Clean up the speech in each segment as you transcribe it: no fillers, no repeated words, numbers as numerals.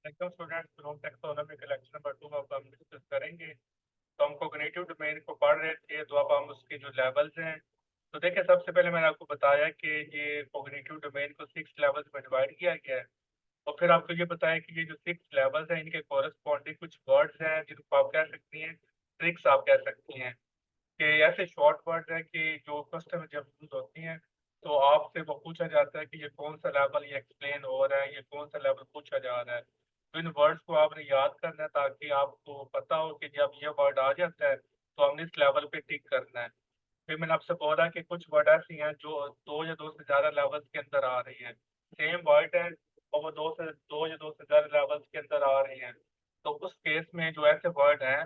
एकदम students group taxonomy के lecture number 2 में अब हम डिस्कस करेंगे। तो हम कॉग्निटिव डोमेन को पढ़ रहे थे, तो अब हम उसके जो लेवल्स हैं, तो देखिए सबसे पहले मैंने आपको बताया कि ये कॉग्निटिव डोमेन को 6 लेवल्स में डिवाइड किया गया है। और फिर आपको ये बताया कि ये जो 6 लेवल्स हैं इनके कॉरेस्पॉन्डिंग कुछ वर्ड्स हैं जिनको आप कह सकती हैं, ट्रिक्स आप कह सकती हैं, कि ऐसे शॉर्ट वर्ड्स हैं कि जो फर्स्ट में जब यूज होती हैं तो आपसे वो पूछा जाता है कि ये कौन सा लेवल ये एक्सप्लेन हो रहा है, ये कौन सा लेवल पूछा जा रहा है। तो इन वर्ड्स को आपने याद करना है ताकि आपको पता हो कि जब ये वर्ड आ जाता है तो हमने इस लेवल पे टिक करना है। फिर मैंने आपसे बोला कि कुछ वर्ड ऐसी हैं जो 2 या 2 से ज़्यादा लेवल्स के अंदर आ रही हैं, सेम वर्ड है और वो 2 या 2 से ज़्यादा लेवल्स के अंदर आ रही हैं। तो उस केस में जो ऐसे वर्ड हैं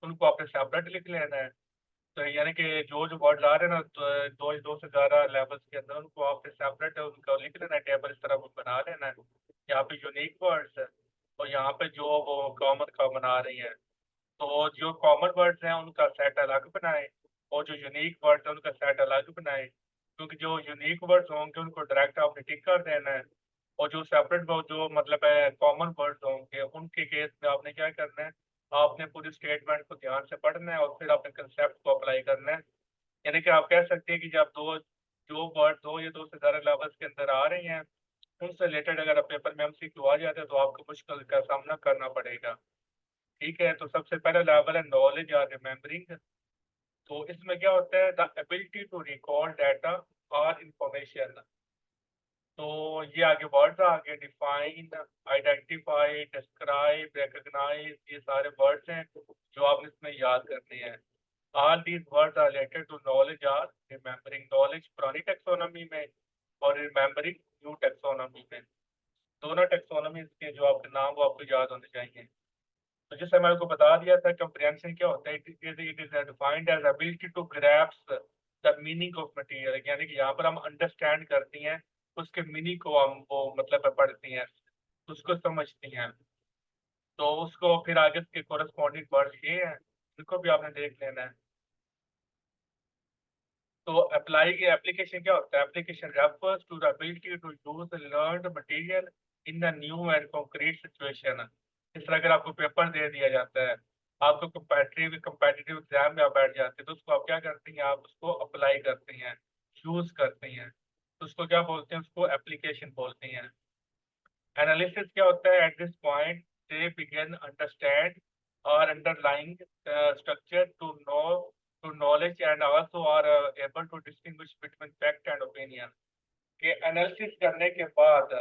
उनको आपने सेपरेट लिख लेना है। तो यानी कि जो वर्ड आ रहे हैं ना, तो 2 से ज़्यादा लेवल्स के अंदर उनको आपने सेपरेट उनको लिख लेना है, टेबल इस तरह वो बना लेना है। यहाँ पे यूनिक वर्ड्स है और यहाँ पे जो वो कॉमन का बना रही है, तो जो कॉमन वर्ड्स हैं उनका सेट अलग बनाए और जो यूनिक वर्ड्स हैं उनका सेट अलग बनाए, क्योंकि जो यूनिक वर्ड्स होंगे उनको डायरेक्ट आपने टिक कर देना है और जो सेपरेट जो मतलब है कॉमन वर्ड्स होंगे उनके केस में आपने क्या करना है, आपने पूरी स्टेटमेंट को ध्यान से पढ़ना है और फिर अपने कंसेप्ट को अप्लाई करना है। यानी कि आप कह सकते हैं कि जब जो वर्ड 2 या 2 से ज़्यादा लेवल्स के अंदर आ रही हैं उनसे रिलेटेड अगर आप पेपर में एमसीक्यू आ जाते हैं तो आपको मुश्किल का सामना करना पड़ेगा। ठीक है, तो सबसे पहला लेवल है नॉलेज या रिमेम्बरिंग। तो इसमें क्या होता है, the ability to recall data और इंफॉर्मेशन। तो ये आगे वर्ड्स आगे डिफाइन, आइडेंटिफाई, डिस्क्राइब, रिकॉग्नाइज, ये सारे वर्ड्स हैं जो आपने इसमें याद करने हैं। All these words are related to knowledge और रिमेम्बरिंग। नॉलेज पुरानी टेक्सोनॉमी में और रिमेम्बरिंग न्यू टेक्सोनॉमी में। दोनों टेक्सोनॉमी के जो आपके नाम वो आपको याद होने चाहिए। तो जैसे मैंने आपको बता दिया था, कंप्रिहेंशन क्या होता है, it is defined as ability to grasp the meaning of material. यानी कि यहाँ पर हम अंडरस्टैंड करती हैं, उसके मीनिंग को हम वो मतलब पढ़ती हैं, उसको समझती हैं। तो उसको फिर आगे के कोरस्पॉन्डिंग वर्ड ये है, इनको भी आपने देख लेना है। तो अप्लाई के एप्लीकेशन क्या होता है, application refers to the ability to use learned material in the new and concrete situation. इस तरह अगर आपको पेपर दे दिया जाता है, आपको कंपेटिटिव एग्जाम में आप बैठ जाते हैं, तो उसको आप क्या करती हैं, आप उसको अप्लाई करती हैं, यूज करती हैं। तो उसको क्या बोलते हैं, उसको एप्लीकेशन बोलती हैं। एनालिसिस क्या होता है, at this point they begin understand our underlying structure to knowledge and also are able to distinguish between fact and opinion. के एनालिसिस करने के बाद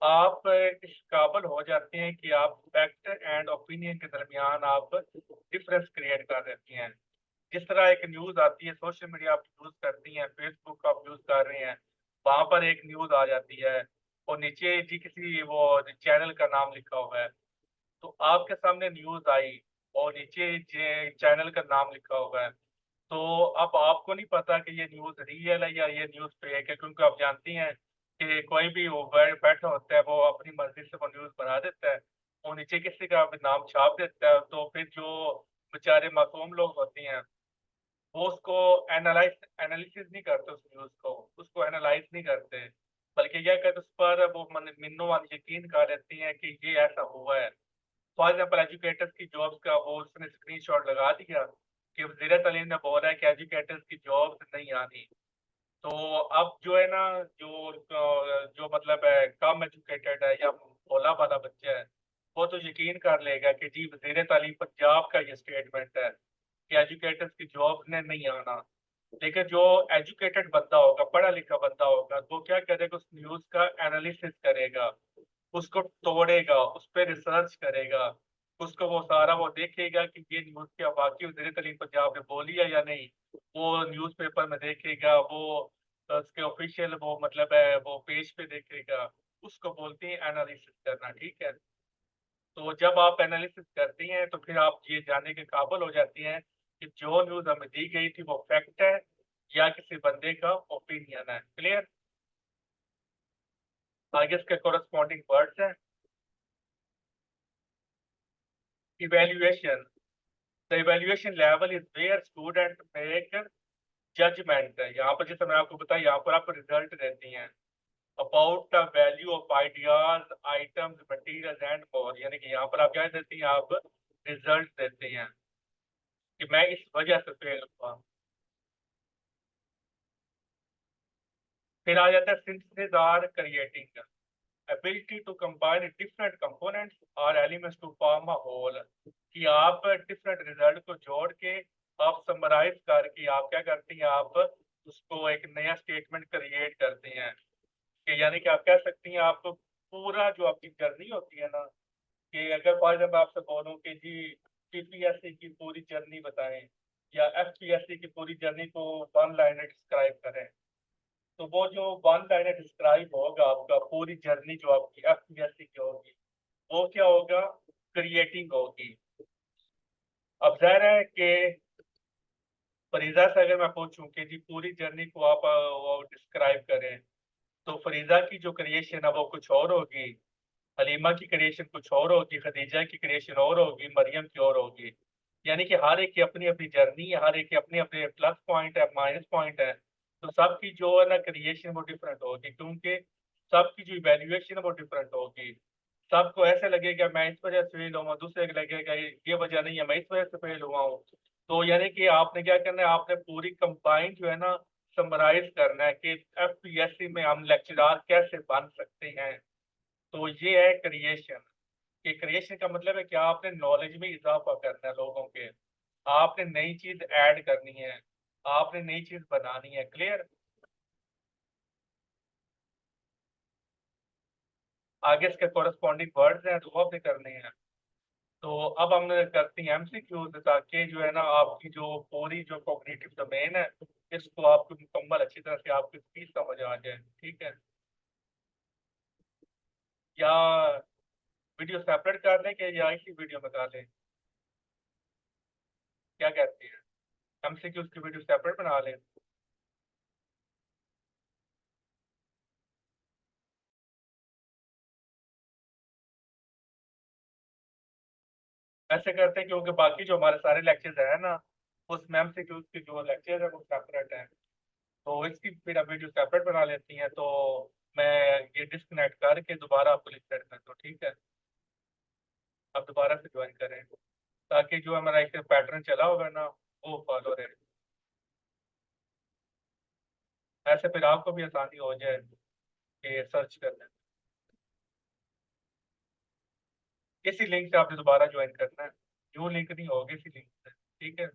आप इस काबिल हो जाते हैं कि आप फैक्ट एंड ओपिनियन के दरमियान आप डिफरेंस क्रिएट कर देती हैं। जिस तरह एक न्यूज़ आती है, सोशल मीडिया आप यूज़ करती हैं, फेसबुक आप यूज़ कर रहे हैं, वहाँ पर एक न्यूज़ आ जाती है और नीचे जी किसी वो चैनल का नाम लिखा हुआ है, तो आपके सामने न्यूज़ आई और नीचे चैनल का नाम लिखा हुआ है। तो अब आपको नहीं पता कि ये न्यूज़ रियल है या ये न्यूज़ फेक है, क्योंकि आप जानती हैं कि कोई भी वो बैठा होता है वो अपनी मर्जी से वो न्यूज़ बना देता है और नीचे किसी का भी नाम छाप देता है। तो फिर जो बेचारे मासूम लोग होते हैं वो उसको एनालिसिस नहीं करते, उस न्यूज़ को उसको एनालाइज नहीं करते, बल्कि क्या कहते उस पर वो मिन्नो मान यकीन कर लेती हैं कि ये ऐसा हुआ है। फॉर एग्जाम्पल एजुकेटर्स की जॉब्स का वो उसने स्क्रीनशॉट लगा दिया कि वज़ीर तालीम ने बोला है कि एजुकेटर्स की जॉब्स नहीं आनी। तो अब जो है ना, जो मतलब है कम एजुकेटेड है या भोला भाला बच्चा है, वो तो यकीन कर लेगा कि जी वज़ीर तालीम पंजाब का ये स्टेटमेंट है कि एजुकेटर्स की जॉब्स ने नहीं आना। लेकिन जो एजुकेटेड बंदा होगा, पढ़ा लिखा बंदा होगा, तो क्या करेगा, उस न्यूज़ का एनालिसिस करेगा, उसको तोड़ेगा, उस पर रिसर्च करेगा, उसको वो सारा वो देखेगा कि ये न्यूज़ क्या वाकई वज़ीर तालीम पंजाब ने बोली है या नहीं। वो न्यूज़पेपर में देखेगा, वो उसके ऑफिशियल वो मतलब है वो पेज पे देखेगा। उसको बोलते हैं एनालिसिस करना। ठीक है, तो जब आप एनालिसिस करती हैं तो फिर आप ये जानने के काबिल हो जाती हैं कि जो न्यूज़ हमें दी गई थी वो फैक्ट है या किसी बंदे का ओपिनियन है। क्लियर? आगे इसके कोरस्पॉन्डिंग वर्ड्स हैं। Evaluation, the evaluation level is where student make judgement. यहाँ पर जैसे मैं आपको बताया, यहाँ पर आपको रिजल्ट देती हैं। About the value of ideas, items, materials and more, यानी कि यहाँ पर आप क्या देती हैं, आप रिजल्ट देते हैं कि मैं इस वजह से फेल हुआ। फिर आ जाता है सिंथेसिस और creating, ability to combine different components or elements to form a whole, कि आप डिफरेंट रिजल्ट को जोड़ के आप समराइज करके आप क्या करती हैं, आप उसको एक नया स्टेटमेंट क्रिएट करते हैं। कि यानी कि आप कह सकती हैं, आप पूरा जो आपकी जर्नी होती है ना, कि अगर फॉर एग्जाम्पल आपसे बोलूं कि जी टीपीएससी की पूरी जर्नी बताएं या एफपीएससी की पूरी जर्नी को वन लाइन डिस्क्राइब करें, तो वो जो वन लाइनर डिस्क्राइब होगा आपका पूरी जर्नी जो आपकी एफपीएससी की होगी, वो क्या होगा, क्रिएटिंग होगी। अब जाहिर है कि फरीजा से अगर मैं पूछूं कि जी पूरी जर्नी को आप वो डिस्क्राइब करें, तो फरीजा की जो क्रिएशन है वो कुछ और होगी, हलीमा की क्रिएशन कुछ और होगी, खदीजा की क्रिएशन और होगी, मरियम की और होगी। यानी कि हर एक की अपनी अपनी जर्नी है, हर एक के अपने अपने प्लस पॉइंट है, माइनस पॉइंट है। तो सबकी जो है ना क्रिएशन वो डिफरेंट होगी, क्योंकि सबकी जो इवेल्युएशन है वो डिफरेंट होगी। सबको ऐसे लगेगा मैं इस वजह से फेल हुआ, दूसरे को लगेगा ये वजह नहीं है मैं इस वजह से फेल हुआ हूँ। तो यानी कि आपने क्या करना है, आपने पूरी कंबाइन जो है ना समराइज करना है कि एफपीएससी में हम लेक्चरार कैसे बन सकते हैं। तो ये है क्रिएशन। कि क्रिएशन का मतलब है कि आपने नॉलेज में इजाफा करना है लोगों के, आपने नई चीज ऐड करनी है, आपने नई चीज बनानी है। क्लियर? आगे इसके कोरस्पॉन्डिंग वर्ड्स हैं तो वो आपने करने हैं। तो अब हम करते हैं एमसीक्यूज, ताकि जो है ना आपकी जो पूरी जो कॉग्निटिव डोमेन है इसको आपको मुकम्मल अच्छी तरह से आपकी स्पीच समझ आ जाए। ठीक है? या वीडियो सेपरेट कर लें कि या इसी वीडियो में कर लें, क्या कहते हैं? एमसीक्यूज की वीडियो सेपरेट बना लें। ऐसे करते हैं क्योंकि बाकी जो हमारे सारे लेक्चर्स है ना, उस मैम से कि उसके जो लेक्चर है वो सेपरेट है, तो इसकी फिर आप वीडियो सेपरेट बना लेती हैं। तो मैं ये डिस्कनेक्ट करके दोबारा आपको लिंक सेट कर दूँ। ठीक है? आप दोबारा से ज्वाइन करें ताकि जो हमारा एक पैटर्न चला होगा ना वो फॉलो रहे। ऐसे फिर आपको भी आसानी हो जाए कि सर्च करने। इसी लिंक से आपने दोबारा ज्वाइन करना है, यूँ लिंक नहीं होगी इसी लिंक से। ठीक है?